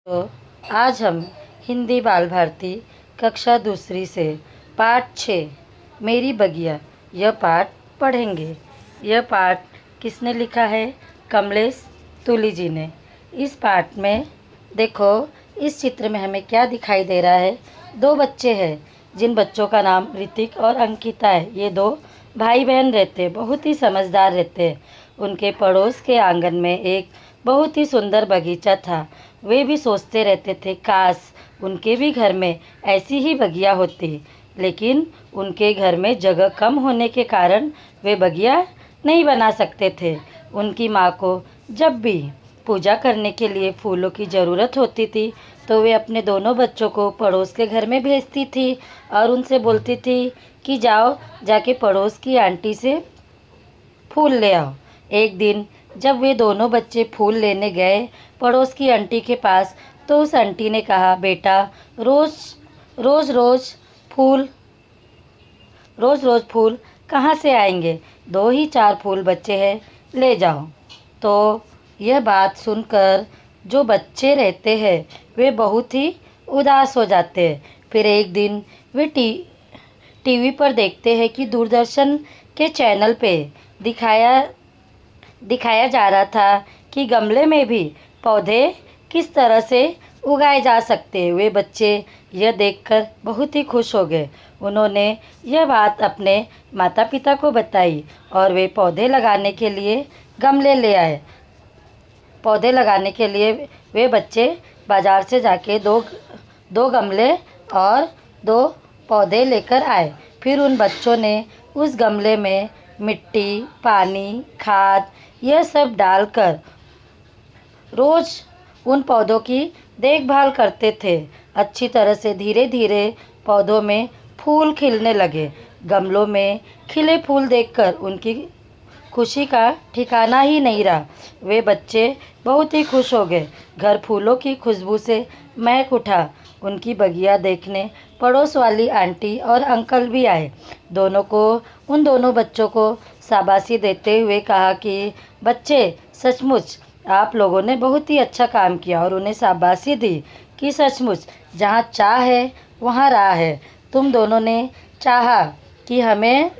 तो आज हम हिंदी बाल भारती कक्षा दूसरी से पाठ 6 मेरी बगिया यह पाठ पढ़ेंगे। यह पाठ किसने लिखा है? कमलेश तुली जी ने। इस पाठ में देखो, इस चित्र में हमें क्या दिखाई दे रहा है। दो बच्चे हैं जिन बच्चों का नाम ऋतिक और अंकिता है। ये दो भाई बहन रहते, बहुत ही समझदार रहते। उनके पड़ोस के आंगन में एक बहुत ही सुंदर बगीचा था। वे भी सोचते रहते थे काश उनके भी घर में ऐसी ही बगिया होती, लेकिन उनके घर में जगह कम होने के कारण वे बगिया नहीं बना सकते थे। उनकी माँ को जब भी पूजा करने के लिए फूलों की ज़रूरत होती थी तो वे अपने दोनों बच्चों को पड़ोस के घर में भेजती थी और उनसे बोलती थी कि जाओ जाके पड़ोस की आंटी से फूल ले आओ। एक दिन जब वे दोनों बच्चे फूल लेने गए पड़ोस की आंटी के पास, तो उस आंटी ने कहा, बेटा रोज़ रोज़ रोज़ फूल कहाँ से आएंगे? दो ही चार फूल बचे हैं, ले जाओ। तो यह बात सुनकर जो बच्चे रहते हैं वे बहुत ही उदास हो जाते हैं। फिर एक दिन वे टीवी पर देखते हैं कि दूरदर्शन के चैनल पे दिखाया जा रहा था कि गमले में भी पौधे किस तरह से उगाए जा सकते हैं। वे बच्चे यह देखकर बहुत ही खुश हो गए। उन्होंने यह बात अपने माता पिता को बताई और वे पौधे लगाने के लिए गमले ले आए। पौधे लगाने के लिए वे बच्चे बाज़ार से जाके दो गमले और दो पौधे लेकर आए। फिर उन बच्चों ने उस गमले में मिट्टी, पानी, खाद यह सब डालकर रोज़ उन पौधों की देखभाल करते थे। अच्छी तरह से धीरे धीरे पौधों में फूल खिलने लगे। गमलों में खिले फूल देखकर उनकी खुशी का ठिकाना ही नहीं रहा। वे बच्चे बहुत ही खुश हो गए। घर फूलों की खुशबू से महक उठा। उनकी बगिया देखने पड़ोस वाली आंटी और अंकल भी आए। उन दोनों बच्चों को शाबाशी देते हुए कहा कि बच्चे, सचमुच आप लोगों ने बहुत ही अच्छा काम किया, और उन्हें शाबाशी दी कि सचमुच जहाँ चाह है वहाँ राह है। तुम दोनों ने चाहा कि हमें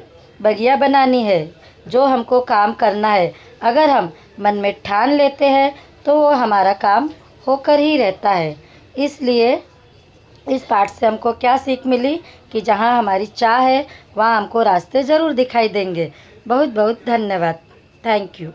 बगिया बनानी है, जो हमको काम करना है, अगर हम मन में ठान लेते हैं तो वो हमारा काम होकर ही रहता है। इसलिए इस पाठ से हमको क्या सीख मिली कि जहाँ हमारी चाह है वहाँ हमको रास्ते ज़रूर दिखाई देंगे। बहुत बहुत धन्यवाद। Thank you.